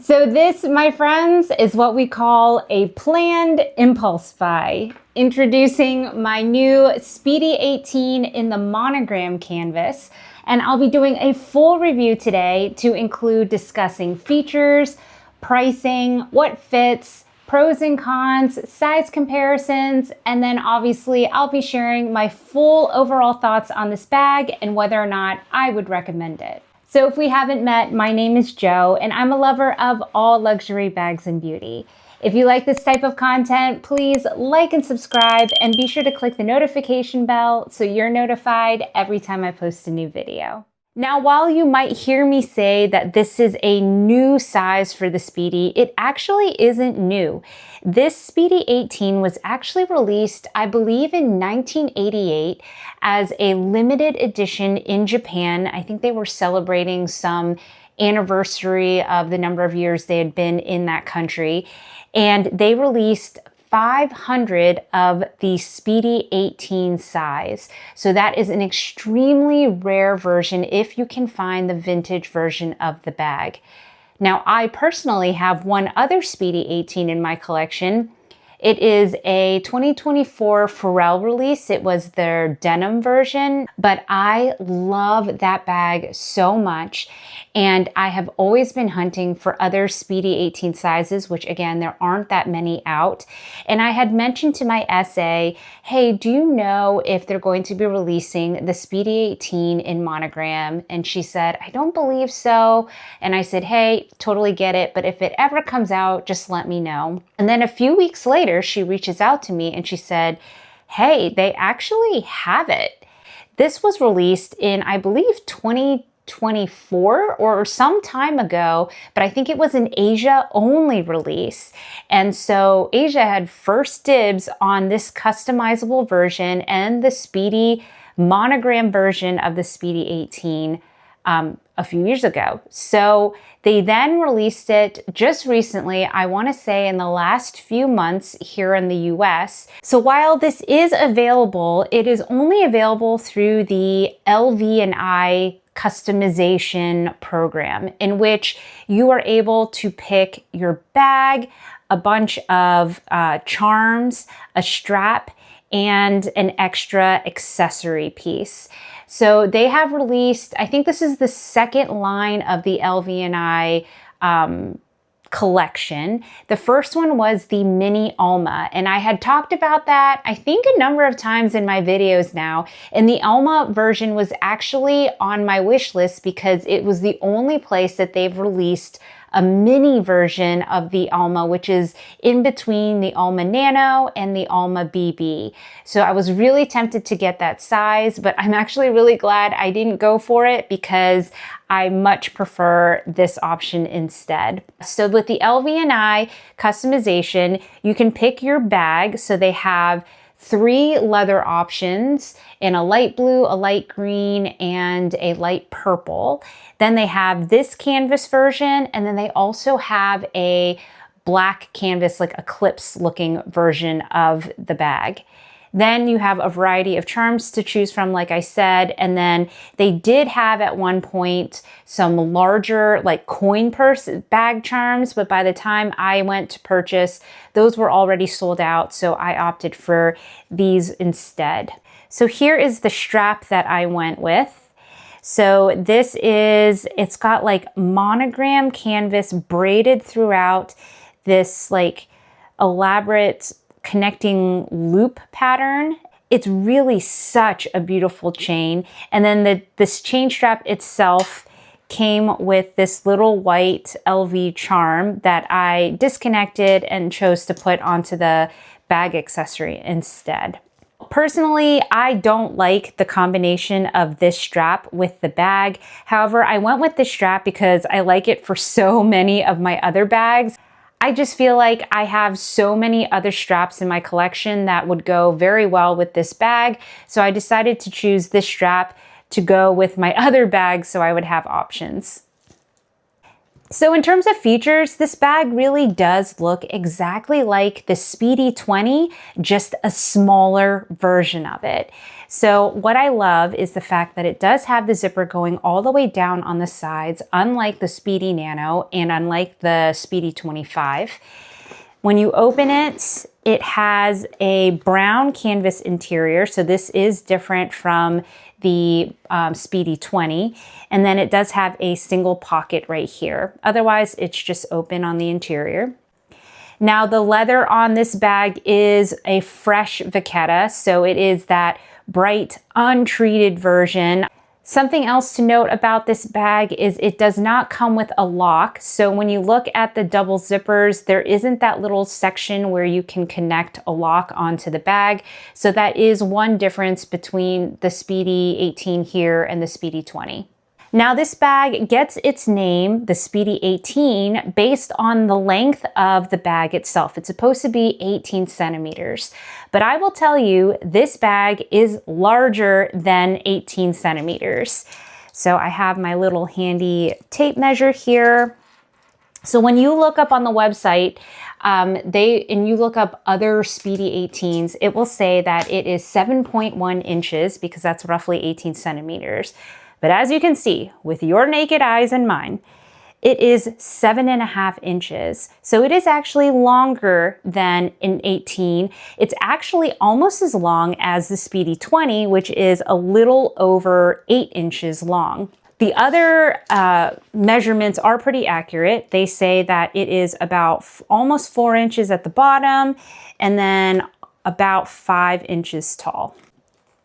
So this, my friends, is what we call a planned impulse buy. Introducing my new Speedy 18 in the Monogram canvas. And I'll be doing a full review today to include discussing features, pricing, what fits, pros and cons, size comparisons, and then obviously I'll be sharing my full overall thoughts on this bag and whether or not I would recommend it. So if we haven't met, my name is Jo, and I'm a lover of all luxury bags and beauty. If you like this type of content, please like and subscribe, and be sure to click the notification bell so you're notified every time I post a new video. Now, while you might hear me say that this is a new size for the Speedy, it actually isn't new. This Speedy 18 was actually released, I believe, in 1988 as a limited edition in Japan. I think they were celebrating some anniversary of the number of years they had been in that country. And they released 500 of the Speedy 18 size. So that is an extremely rare version if you can find the vintage version of the bag. Now, I personally have one other Speedy 18 in my collection. It is a 2024 Pharrell release. It was their denim version, but I love that bag so much. And I have always been hunting for other Speedy 18 sizes, which again, there aren't that many out. And I had mentioned to my essay, hey, do you know if they're going to be releasing the Speedy 18 in Monogram? And she said, I don't believe so. And I said, hey, totally get it. But if it ever comes out, just let me know. And then a few weeks later, she reaches out to me and she said, hey, they actually have it. This was released in, I believe, 2024 or some time ago, but I think it was an Asia only release. And so Asia had first dibs on this customizable version and the Speedy Monogram version of the Speedy 18 a few years ago. So they then released it just recently, I want to say in the last few months here in the US. So while this is available, it is only available through the LV&I customization program, in which you are able to pick your bag, a bunch of charms, a strap, and an extra accessory piece. So they have released, I think this is the second line of the LV&I collection. The first one was the Mini Alma, and I had talked about that, I think, a number of times in my videos now. And the Alma version was actually on my wish list because it was the only place that they've released a mini version of the Alma, which is in between the Alma Nano and the Alma BB. So I was really tempted to get that size, but I'm actually really glad I didn't go for it because I much prefer this option instead. So with the LV&I customization, you can pick your bag. So they have 3 leather options in a light blue, a light green, and a light purple. Then they have this canvas version, and then they also have a black canvas, like eclipse looking version of the bag. Then you have a variety of charms to choose from, like I said, and then they did have at one point some larger like coin purse bag charms, but by the time I went to purchase, those were already sold out, so I opted for these instead. So here is the strap that I went with. So this is, it's got like monogram canvas braided throughout this like elaborate connecting loop pattern. It's really such a beautiful chain. And then this chain strap itself came with this little white LV charm that I disconnected and chose to put onto the bag accessory instead. Personally, I don't like the combination of this strap with the bag. However, I went with this strap because I like it for so many of my other bags. I just feel like I have so many other straps in my collection that would go very well with this bag. So I decided to choose this strap to go with my other bags so I would have options. So in terms of features, this bag really does look exactly like the Speedy 20, just a smaller version of it. So what I love is the fact that it does have the zipper going all the way down on the sides, unlike the Speedy Nano and unlike the Speedy 25. When you open it, it has a brown canvas interior. So this is different from the Speedy 20. And then it does have a single pocket right here. Otherwise, it's just open on the interior. Now the leather on this bag is a fresh vachetta. So it is that bright, untreated version. Something else to note about this bag is it does not come with a lock. So when you look at the double zippers, there isn't that little section where you can connect a lock onto the bag. So that is one difference between the Speedy 18 here and the Speedy 20. Now this bag gets its name, the Speedy 18, based on the length of the bag itself. It's supposed to be 18 centimeters. But I will tell you, this bag is larger than 18 centimeters. So I have my little handy tape measure here. So when you look up on the website, and you look up other Speedy 18s, it will say that it is 7.1 inches because that's roughly 18 centimeters. But as you can see, with your naked eyes and mine, it is 7.5 inches. So it is actually longer than an 18. It's actually almost as long as the Speedy 20, which is a little over 8 inches long. The other measurements are pretty accurate. They say that it is about almost 4 inches at the bottom and then about 5 inches tall.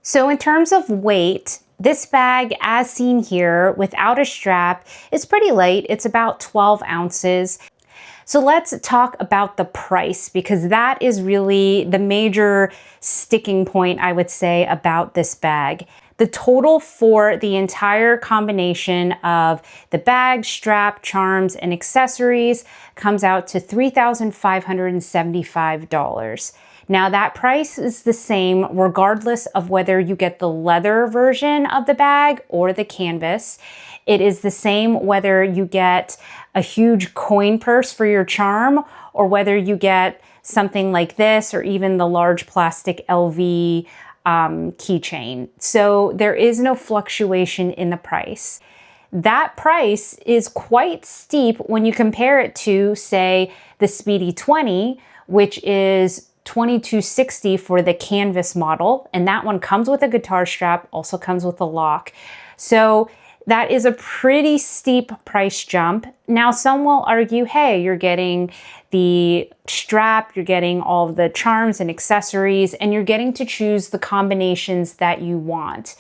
So in terms of weight, this bag, as seen here, without a strap, is pretty light. It's about 12 ounces. So let's talk about the price, because that is really the major sticking point, I would say, about this bag. The total for the entire combination of the bag, strap, charms, and accessories comes out to $3,575. Now that price is the same regardless of whether you get the leather version of the bag or the canvas. It is the same whether you get a huge coin purse for your charm or whether you get something like this or even the large plastic LV keychain. So there is no fluctuation in the price. That price is quite steep when you compare it to, say, the Speedy 20, which is $2,260 for the canvas model, and that one comes with a guitar strap, also comes with a lock. So that is a pretty steep price jump. Now some will argue, hey, you're getting the strap, you're getting all of the charms and accessories, and you're getting to choose the combinations that you want.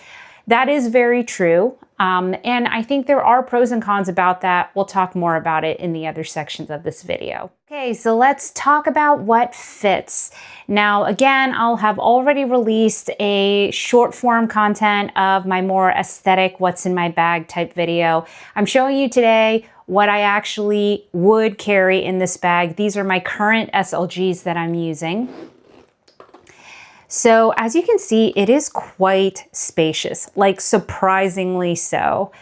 That is very true. And I think there are pros and cons about that. We'll talk more about it in the other sections of this video. Okay, so let's talk about what fits. Now, again, I'll have already released a short form content of my more aesthetic what's in my bag type video. I'm showing you today what I actually would carry in this bag. These are my current SLGs that I'm using. So as you can see, it is quite spacious, like surprisingly so.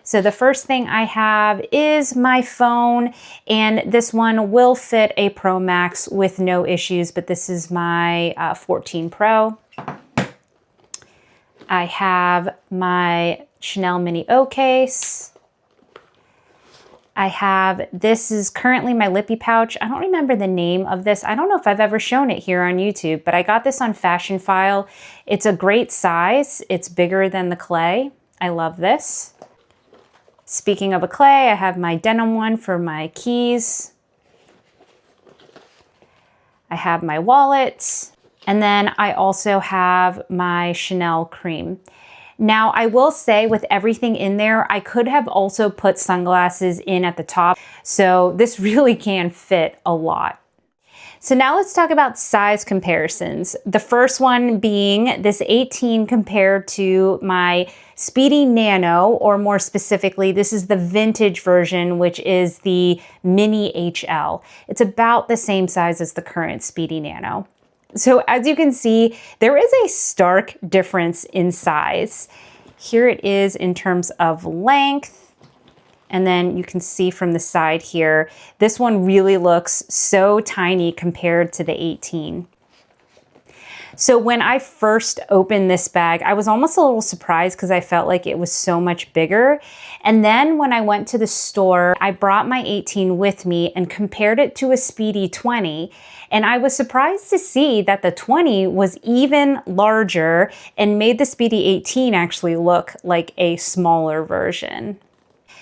So the first thing I have is my phone, and this one will fit a Pro Max with no issues, but this is my 14 Pro. I have my Chanel Mini O case. I have, this is currently my lippy pouch. I don't remember the name of this. I don't know if I've ever shown it here on YouTube, but I got this on Fashion File. It's a great size. It's bigger than the clay. I love this. Speaking of a clay, I have my denim one for my keys. I have my wallet. And then I also have my Chanel cream. Now, I will say with everything in there, I could have also put sunglasses in at the top. So this really can fit a lot. So now let's talk about size comparisons. The first one being this 18 compared to my Speedy Nano, or more specifically, this is the vintage version, which is the Mini HL. It's about the same size as the current Speedy Nano. So as you can see, there is a stark difference in size. Here it is in terms of length, And then you can see from the side here, this one really looks so tiny compared to the 18. So when I first opened this bag, I was almost a little surprised because I felt like it was so much bigger. And then when I went to the store, I brought my 18 with me and compared it to a Speedy 20. And I was surprised to see that the 20 was even larger and made the Speedy 18 actually look like a smaller version.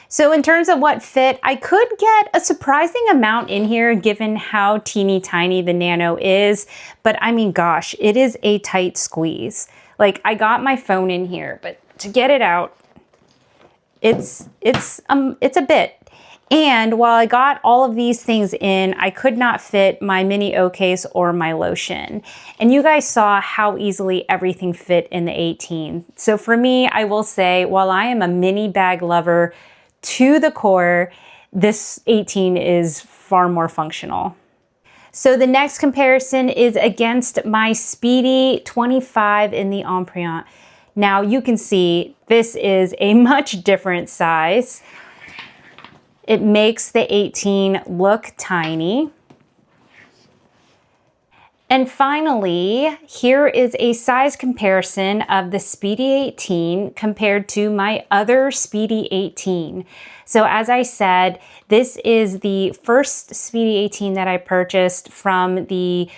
So in terms of what fit, I could get a surprising amount in here given how teeny tiny the Nano is. But I mean, gosh, it is a tight squeeze. Like, I got my phone in here, but to get it out, it's a bit. And while I got all of these things in, I could not fit my mini O case or my lotion. And you guys saw how easily everything fit in the 18. So for me, I will say, while I am a mini bag lover to the core, this 18 is far more functional. So the next comparison is against my Speedy 25 in the Empreinte. Now you can see this is a much different size. It makes the 18 look tiny. And finally, here is a size comparison of the Speedy 18 compared to my other Speedy 18. So as I said, this is the first Speedy 18 that I purchased from the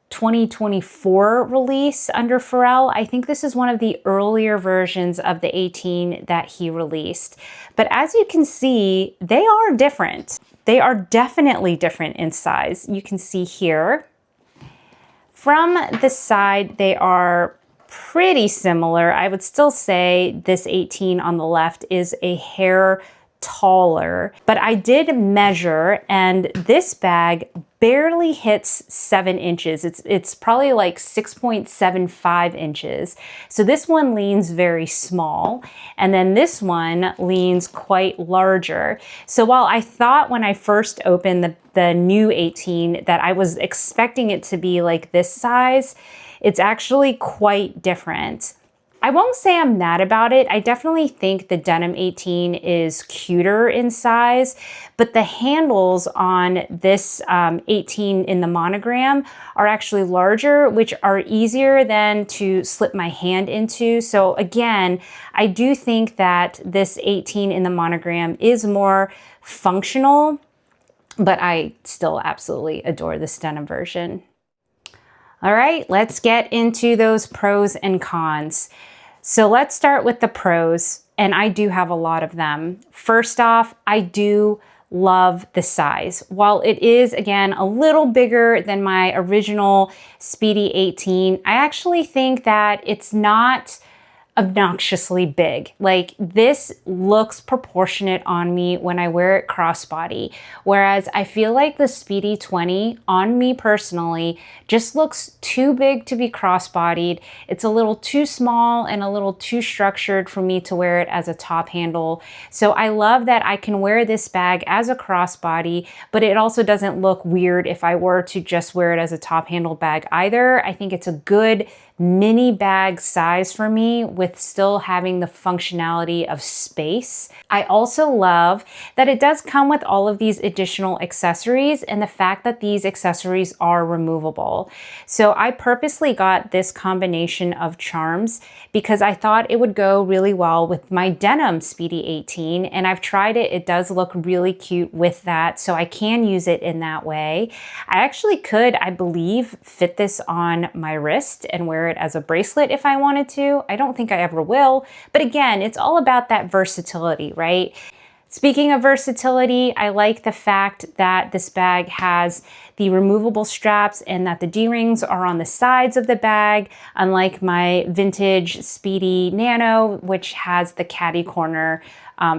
2024 release under Pharrell. I think this is one of the earlier versions of the 18 that he released. But as you can see, they are different. They are definitely different in size. You can see here. From the side, they are pretty similar. I would still say this 18 on the left is a hair taller, but I did measure and this bag barely hits 7 inches. It's probably like 6.75 inches. So this one leans very small, and then this one leans quite larger. So while I thought when I first opened the new 18 that I was expecting it to be like this size, it's actually quite different. I won't say I'm mad about it. I definitely think the denim 18 is cuter in size, but the handles on this 18 in the Monogram are actually larger, which are easier than to slip my hand into. So again, I do think that this 18 in the Monogram is more functional, but I still absolutely adore this denim version. All right, let's get into those pros and cons. So let's start with the pros, and I do have a lot of them. First off, I do love the size. While it is, again, a little bigger than my original Speedy 18, I actually think that it's not obnoxiously big. Like, this looks proportionate on me when I wear it crossbody, whereas I feel like the Speedy 20 on me personally just looks too big to be crossbodied. It's a little too small and a little too structured for me to wear it as a top handle. So I love that I can wear this bag as a crossbody, but it also doesn't look weird if I were to just wear it as a top handle bag either. I think it's a good mini bag size for me with still having the functionality of space. I also love that it does come with all of these additional accessories and the fact that these accessories are removable. So I purposely got this combination of charms because I thought it would go really well with my denim Speedy 18, and I've tried it. It does look really cute with that, so I can use it in that way. I actually could, I believe, fit this on my wrist and wear it as a bracelet if I wanted to. I don't think I ever will, but again, it's all about that versatility, right? Speaking of versatility, I like the fact that this bag has the removable straps and that the D-rings are on the sides of the bag, unlike my vintage Speedy Nano, which has the caddy corner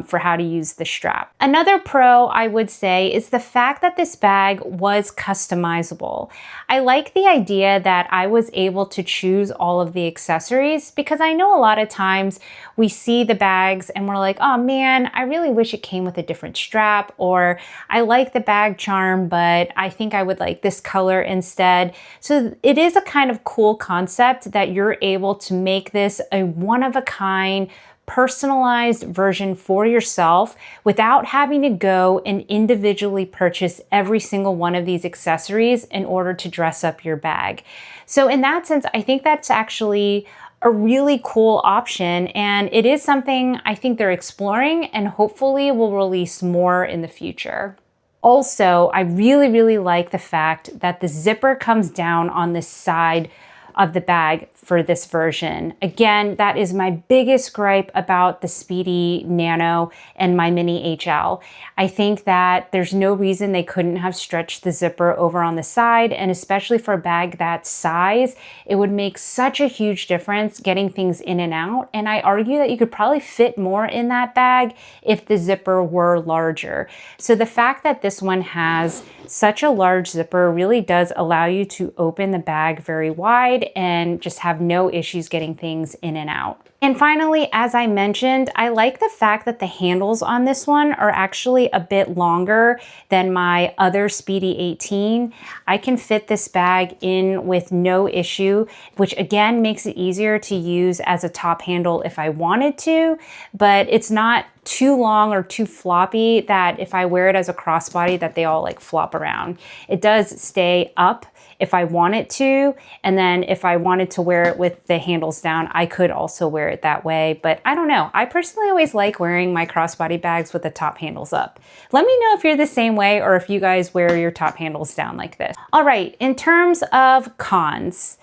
for how to use the strap. Another pro I would say is the fact that this bag was customizable. I like the idea that I was able to choose all of the accessories, because I know a lot of times we see the bags and we're like, oh man, I really wish it came with a different strap, or I like the bag charm, but I think I would like this color instead. So it is a kind of cool concept that you're able to make this a one-of-a-kind personalized version for yourself without having to go and individually purchase every single one of these accessories in order to dress up your bag. So in that sense, I think that's actually a really cool option, and it is something I think they're exploring and hopefully will release more in the future. Also, I really like the fact that the zipper comes down on the side of the bag for this version. Again, that is my biggest gripe about the Speedy Nano and my Mini HL. I think that there's no reason they couldn't have stretched the zipper over on the side, and especially for a bag that size, it would make such a huge difference getting things in and out. And I argue that you could probably fit more in that bag if the zipper were larger. So the fact that this one has such a large zipper really does allow you to open the bag very wide and just have no issues getting things in and out. And finally, as I mentioned, I like the fact that the handles on this one are actually a bit longer than my other Speedy 18. I can fit this bag in with no issue, which again makes it easier to use as a top handle if I wanted to, but it's not too long or too floppy that if I wear it as a crossbody that they all like flop around. It does stay up if I want it to, and then if I wanted to wear it with the handles down, I could also wear it that way. But I don't know, I personally always like wearing my crossbody bags with the top handles up. Let me know if you're the same way or if you guys wear your top handles down like this. All right, in terms of cons,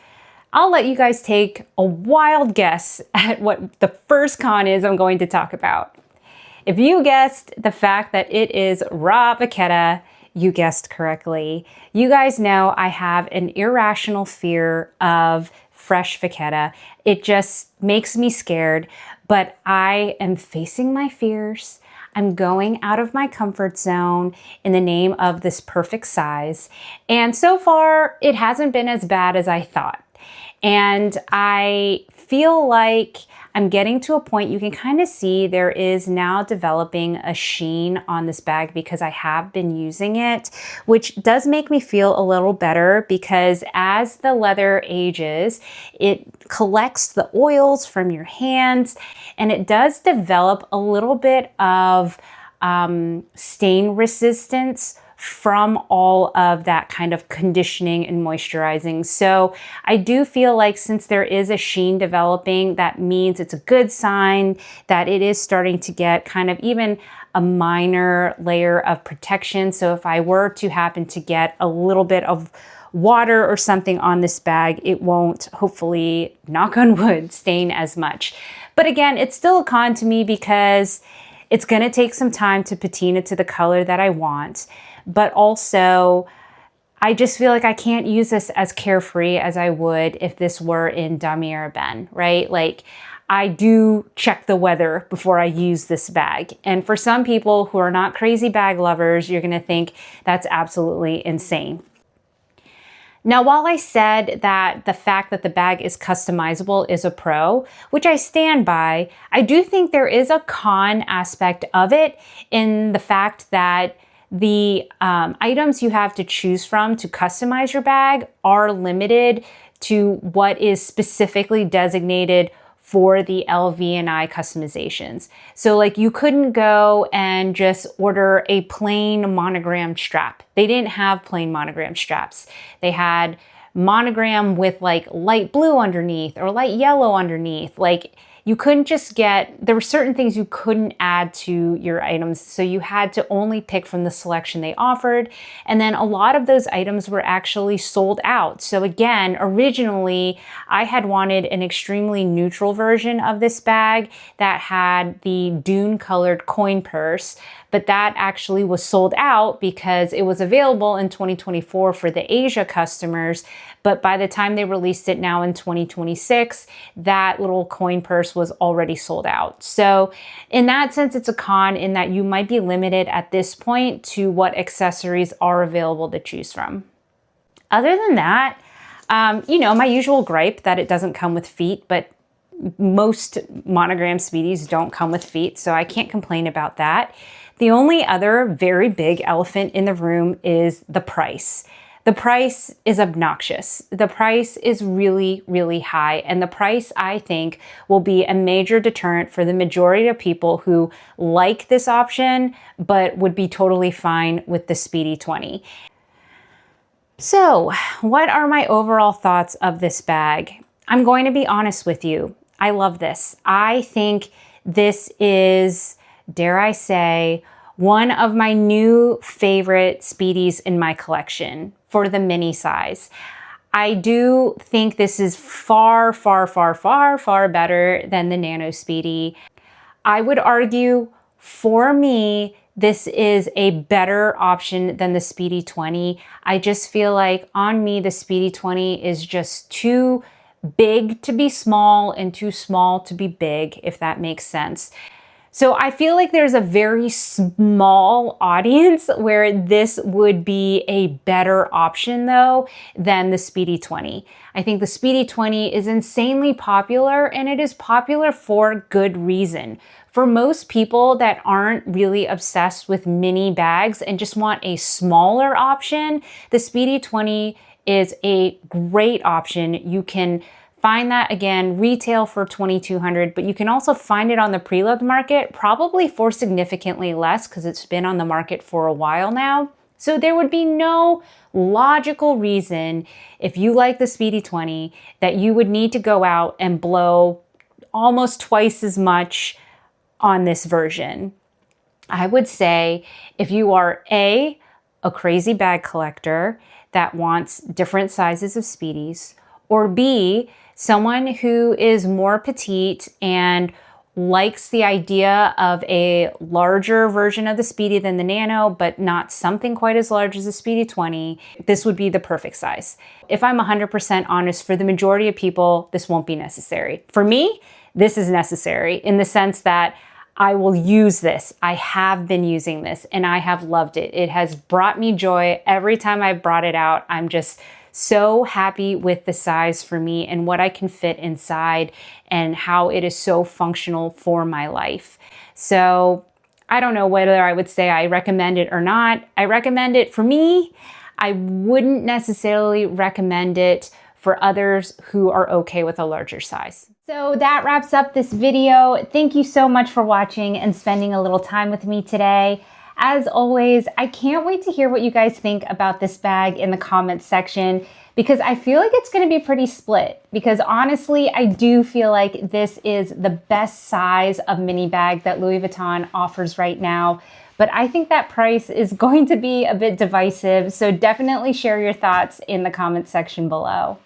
I'll let you guys take a wild guess at what the first con is I'm going to talk about. If you guessed the fact that it is raw vachetta, you guessed correctly. You guys know I have an irrational fear of fresh vachetta. It just makes me scared, but I am facing my fears. I'm going out of my comfort zone in the name of this perfect size. And so far, it hasn't been as bad as I thought. And I feel like I'm getting to a point, you can kind of see there is now developing a sheen on this bag because I have been using it, which does make me feel a little better because as the leather ages, it collects the oils from your hands and it does develop a little bit of stain resistance from all of that kind of conditioning and moisturizing. So I do feel like since there is a sheen developing, that means it's a good sign that it is starting to get kind of even a minor layer of protection. So if I were to happen to get a little bit of water or something on this bag, it won't, hopefully, knock on wood, stain as much. But again, it's still a con to me because it's gonna take some time to patina to the color that I want. But also, I just feel like I can't use this as carefree as I would if this were in Damier Ebene, right? Like, I do check the weather before I use this bag. And for some people who are not crazy bag lovers, you're gonna think that's absolutely insane. Now, while I said that the fact that the bag is customizable is a pro, which I stand by, I do think there is a con aspect of it in the fact that the items you have to choose from to customize your bag are limited to what is specifically designated for the LV&I customizations. So like you couldn't go and just order a plain monogram strap. They didn't have plain monogram straps. They had monogram with like light blue underneath or light yellow underneath. Like you couldn't just get, there were certain things you couldn't add to your items. So you had to only pick from the selection they offered. And then a lot of those items were actually sold out. So again, originally I had wanted an extremely neutral version of this bag that had the dune colored coin purse, but that actually was sold out because it was available in 2024 for the Asia customers. But by the time they released it now in 2026, that little coin purse was already sold out. So in that sense, it's a con in that you might be limited at this point to what accessories are available to choose from. Other than that, you know, my usual gripe that it doesn't come with feet, but most Monogram Speedies don't come with feet, so I can't complain about that. The only other very big elephant in the room is the price. The price is obnoxious. The price is really, really high. And the price, I think, will be a major deterrent for the majority of people who like this option, but would be totally fine with the Speedy 20. So, what are my overall thoughts of this bag? I'm going to be honest with you. I love this. I think this is, dare I say, one of my new favorite Speedies in my collection for the mini size. I do think this is far, far, far, far, far better than the Nano Speedy. I would argue, for me, this is a better option than the Speedy 20. I just feel like on me, the Speedy 20 is just too big to be small and too small to be big, if that makes sense. So I feel like there's a very small audience where this would be a better option though than the Speedy 20. I think the Speedy 20 is insanely popular, and it is popular for good reason. For most people that aren't really obsessed with mini bags and just want a smaller option, the Speedy 20 is a great option. You can find that, again, retail for $2,200, but you can also find it on the preloved market, probably for significantly less because it's been on the market for a while now. So there would be no logical reason, if you like the Speedy 20, that you would need to go out and blow almost twice as much on this version. I would say if you are a crazy bag collector that wants different sizes of Speedies, or B, someone who is more petite and likes the idea of a larger version of the Speedy than the Nano, but not something quite as large as the Speedy 20, this would be the perfect size. If I'm 100% honest, for the majority of people, this won't be necessary. For me, this is necessary in the sense that I will use this. I have been using this and I have loved it. It has brought me joy every time I've brought it out. I'm just so happy with the size for me and what I can fit inside and how it is so functional for my life. So I don't know whether I would say I recommend it or not. I recommend it for me. I wouldn't necessarily recommend it for others who are okay with a larger size. So that wraps up this video. Thank you so much for watching and spending a little time with me today. As always, I can't wait to hear what you guys think about this bag in the comments section, because I feel like it's going to be pretty split. Because honestly, I do feel like this is the best size of mini bag that Louis Vuitton offers right now. But I think that price is going to be a bit divisive. So definitely share your thoughts in the comments section below.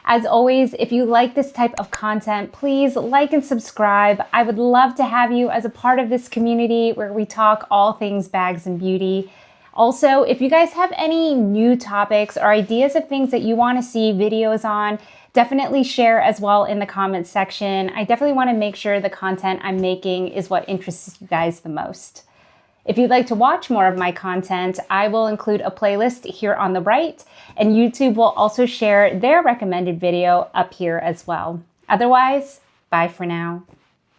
As always, if you like this type of content, please like and subscribe. I would love to have you as a part of this community where we talk all things bags and beauty. Also, if you guys have any new topics or ideas of things that you want to see videos on, definitely share as well in the comments section. I definitely want to make sure the content I'm making is what interests you guys the most. If you'd like to watch more of my content, I will include a playlist here on the right, and YouTube will also share their recommended video up here as well. Otherwise, bye for now.